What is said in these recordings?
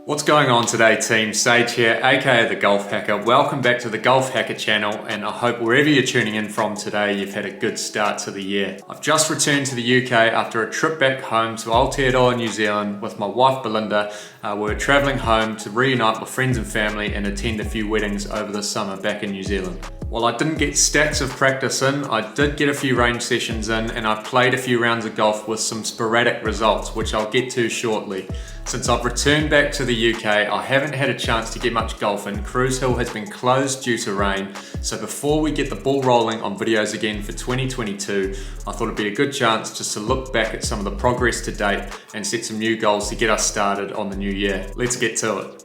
What's going on today, team? Sage here, aka the Golf Hacker. Welcome back to the Golf Hacker channel, and I hope wherever you're tuning in from today, you've had a good start to the year. I've just returned to the UK after a trip back home to Aotearoa, New Zealand with my wife Belinda. We're travelling home to reunite with friends and family and attend a few weddings over the summer back in New Zealand. While I didn't get stacks of practice in, I did get a few range sessions in, and I played a few rounds of golf with some sporadic results, which I'll get to shortly. Since I've returned back to the UK, I haven't had a chance to get much golf in. Cruise Hill has been closed due to rain, so before we get the ball rolling on videos again for 2022, I thought it'd be a good chance just to look back at some of the progress to date and set some new goals to get us started on the new year. Let's get to it.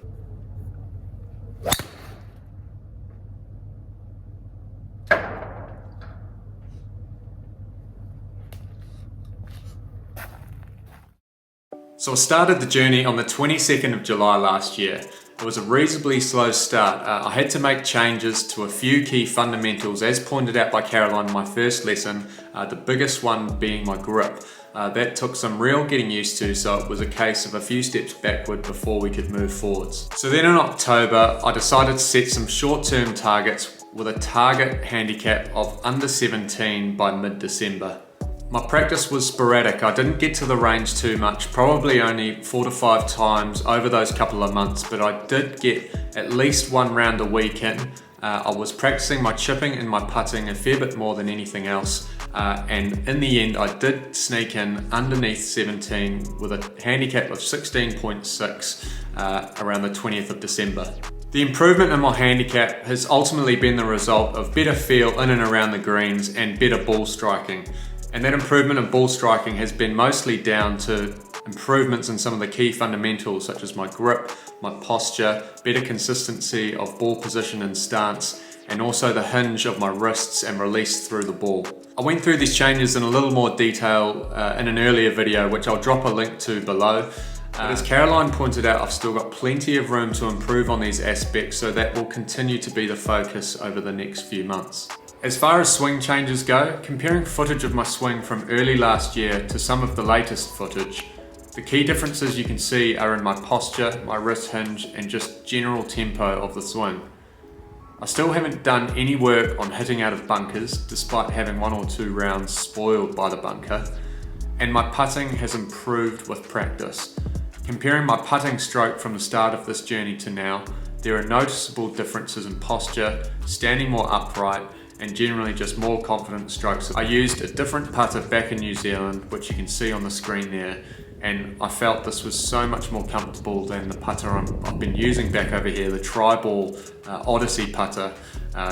So I started the journey on the 22nd of July last year. It was a reasonably slow start. I had to make changes to a few key fundamentals as pointed out by Caroline in my first lesson, the biggest one being my grip. That took some real getting used to, so it was a case of a few steps backward before we could move forwards. So then in October, I decided to set some short-term targets with a target handicap of under 17 by mid-December. My practice was sporadic. I didn't get to the range too much, probably only 4 to 5 times over those couple of months, but I did get at least one round a week in. I was practicing my chipping and my putting a fair bit more than anything else, and in the end I did sneak in underneath 17 with a handicap of 16.6 around the 20th of December. The improvement in my handicap has ultimately been the result of better feel in and around the greens and better ball striking. And that improvement in ball striking has been mostly down to improvements in some of the key fundamentals such as my grip, my posture, better consistency of ball position and stance, and also the hinge of my wrists and release through the ball. I went through these changes in a little more detail in an earlier video, which I'll drop a link to below. But as Caroline pointed out, I've still got plenty of room to improve on these aspects, so that will continue to be the focus over the next few months. As far as swing changes go, comparing footage of my swing from early last year to some of the latest footage, the key differences you can see are in my posture, my wrist hinge, and just general tempo of the swing. I still haven't done any work on hitting out of bunkers, despite having 1 or 2 rounds spoiled by the bunker, and my putting has improved with practice. Comparing my putting stroke from the start of this journey to now, there are noticeable differences in posture, standing more upright, and generally just more confident strokes. I used a different putter back in New Zealand, which you can see on the screen there, and I felt this was so much more comfortable than the putter I've been using back over here, the tri-ball Odyssey putter.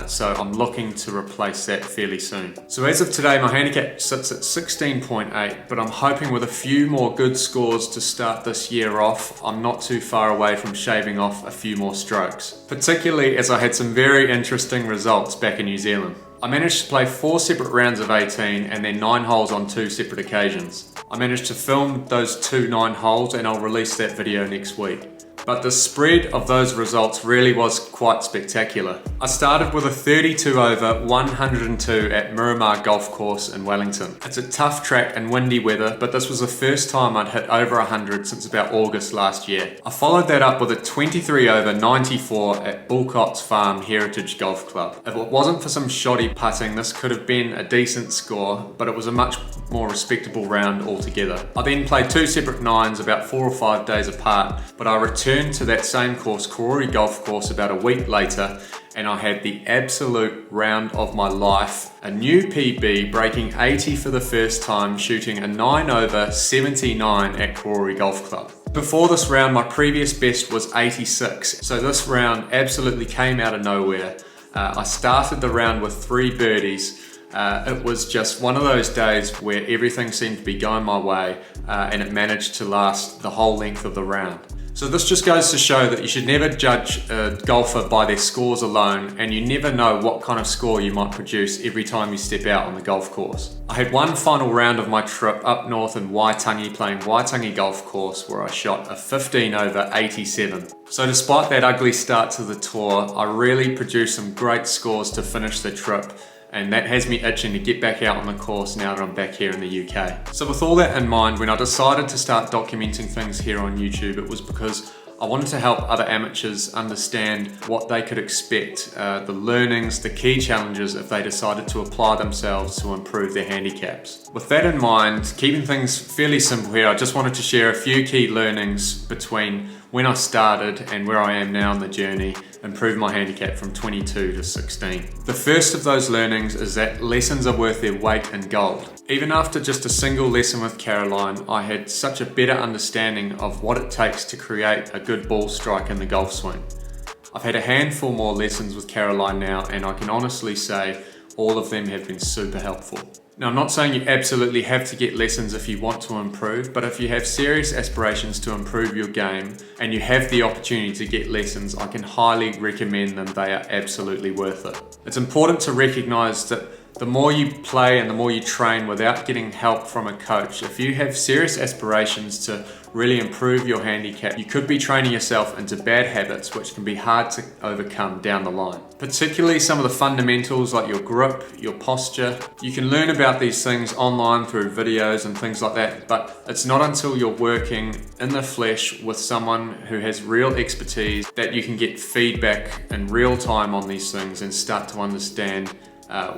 So I'm looking to replace that fairly soon. So as of today, my handicap sits at 16.8, but I'm hoping with a few more good scores to start this year off, I'm not too far away from shaving off a few more strokes, particularly as I had some very interesting results back in New Zealand. I managed to play 4 separate rounds of 18 and then 9 holes on 2 separate occasions. I managed to film those 2 9 holes, and I'll release that video next week. But the spread of those results really was quite spectacular. I started with a 32 over 102 at Miramar Golf Course in Wellington. It's a tough track and windy weather, but this was the first time I'd hit over 100 since about August last year. I followed that up with a 23 over 94 at Bullcott's Farm Heritage Golf Club. If it wasn't for some shoddy putting, this could have been a decent score, but it was a much more respectable round altogether. I then played 2 separate 9s about 4 or 5 days apart, but I returned to that same course, Karori Golf Course, about a week later, and I had the absolute round of my life. A new PB, breaking 80 for the first time, shooting a 9 over 79 at Karori Golf Club. Before this round, my previous best was 86, so this round absolutely came out of nowhere. I started the round with 3 birdies. It was just one of those days where everything seemed to be going my way, and it managed to last the whole length of the round. So this just goes to show that you should never judge a golfer by their scores alone, and you never know what kind of score you might produce every time you step out on the golf course. I had one final round of my trip up north in Waitangi, playing Waitangi Golf Course, where I shot a 15 over 87. So despite that ugly start to the tour, I really produced some great scores to finish the trip, and that has me itching to get back out on the course now that I'm back here in the UK. So with all that in mind, when I decided to start documenting things here on YouTube, it was because I wanted to help other amateurs understand what they could expect, the learnings, the key challenges if they decided to apply themselves to improve their handicaps. With that in mind, keeping things fairly simple here, I just wanted to share a few key learnings between when I started and where I am now in the journey, improve my handicap from 22 to 16. The first of those learnings is that lessons are worth their weight in gold. Even after just a single lesson with Caroline, I had such a better understanding of what it takes to create a good ball strike in the golf swing. I've had a handful more lessons with Caroline now, and I can honestly say all of them have been super helpful. Now, I'm not saying you absolutely have to get lessons if you want to improve, but if you have serious aspirations to improve your game and you have the opportunity to get lessons, I can highly recommend them. They are absolutely worth it. It's important to recognize that the more you play and the more you train without getting help from a coach, if you have serious aspirations to really improve your handicap, you could be training yourself into bad habits which can be hard to overcome down the line. Particularly some of the fundamentals like your grip, your posture. You can learn about these things online through videos and things like that, but it's not until you're working in the flesh with someone who has real expertise that you can get feedback in real time on these things and start to understand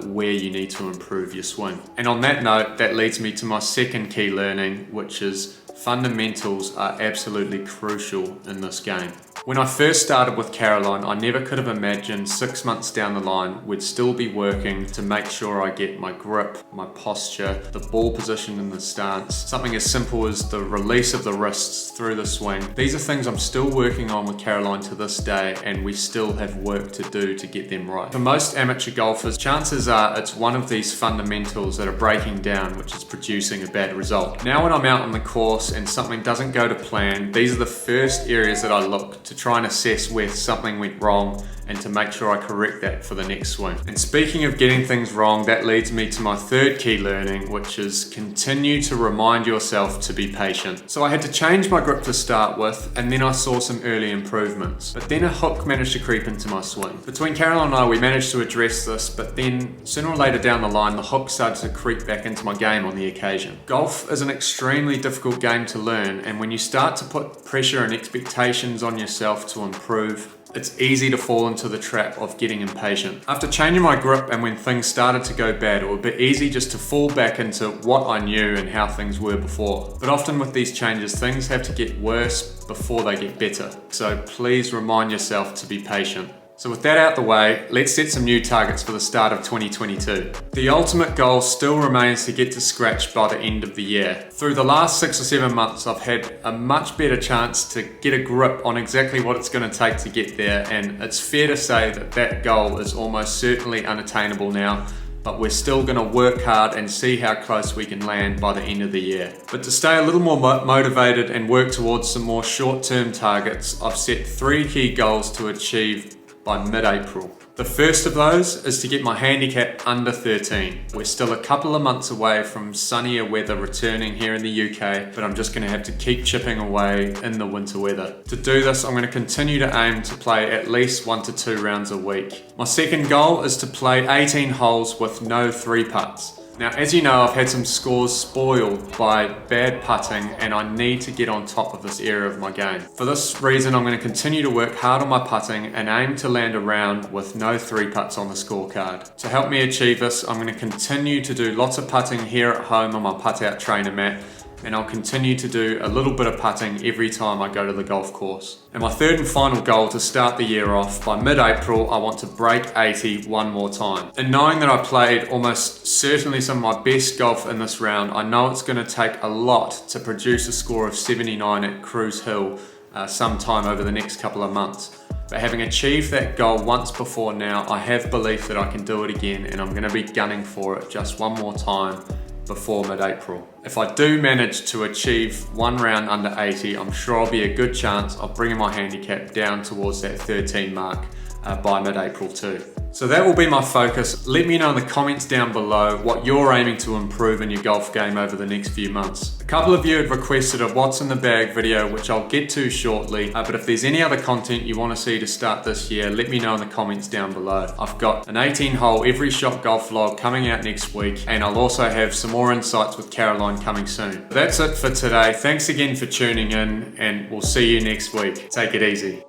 where you need to improve your swing. And on that note, that leads me to my second key learning, which is fundamentals are absolutely crucial in this game. When I first started with Caroline, I never could have imagined 6 months down the line we'd still be working to make sure I get my grip, my posture, the ball position in the stance, something as simple as the release of the wrists through the swing. These are things I'm still working on with Caroline to this day, and we still have work to do to get them right. For most amateur golfers, chances are it's one of these fundamentals that are breaking down which is producing a bad result. Now when I'm out on the course and something doesn't go to plan, these are the first areas that I look to try and assess where something went wrong and to make sure I correct that for the next swing. And speaking of getting things wrong, that leads me to my third key learning, which is continue to remind yourself to be patient. So I had to change my grip to start with, and then I saw some early improvements. But then a hook managed to creep into my swing. Between Caroline and I, we managed to address this, but then sooner or later down the line, the hook started to creep back into my game on the occasion. Golf is an extremely difficult game to learn, and when you start to put pressure and expectations on yourself to improve, it's easy to fall into the trap of getting impatient. After changing my grip and when things started to go bad, it would be easy just to fall back into what I knew and how things were before. But often with these changes, things have to get worse before they get better. So please remind yourself to be patient. So with that out the way, let's set some new targets for the start of 2022. The ultimate goal still remains to get to scratch by the end of the year. Through the last 6 or 7 months, I've had a much better chance to get a grip on exactly what it's going to take to get there, and it's fair to say that that goal is almost certainly unattainable now, but we're still going to work hard and see how close we can land by the end of the year. But to stay a little more motivated and work towards some more short-term targets, I've set 3 key goals to achieve by mid-April. The first of those is to get my handicap under 13. We're still a couple of months away from sunnier weather returning here in the UK, but I'm just going to have to keep chipping away in the winter weather. To do this, I'm going to continue to aim to play at least 1 to 2 rounds a week. My second goal is to play 18 holes with no 3-putts. Now, as you know, I've had some scores spoiled by bad putting, and I need to get on top of this area of my game. For this reason, I'm going to continue to work hard on my putting and aim to land a round with no 3-putts on the scorecard. To help me achieve this, I'm going to continue to do lots of putting here at home on my putt-out trainer mat, and I'll continue to do a little bit of putting every time I go to the golf course. And my third and final goal to start the year off, by mid-April, I want to break 80 one more time. And knowing that I played almost certainly some of my best golf in this round, I know it's going to take a lot to produce a score of 79 at Cruise Hill sometime over the next couple of months. But having achieved that goal once before now, I have belief that I can do it again, and I'm going to be gunning for it just one more time before mid-April. If I do manage to achieve 1 round under 80, I'm sure I'll be a good chance of bringing my handicap down towards that 13 mark by mid-April too. So that will be my focus. Let me know in the comments down below what you're aiming to improve in your golf game over the next few months. A couple of you had requested a what's in the bag video, which I'll get to shortly, but if there's any other content you want to see to start this year, let me know in the comments down below. I've got an 18-hole every shot golf vlog coming out next week, and I'll also have some more insights with Caroline coming soon. That's it for today. Thanks again for tuning in, and we'll see you next week. Take it easy.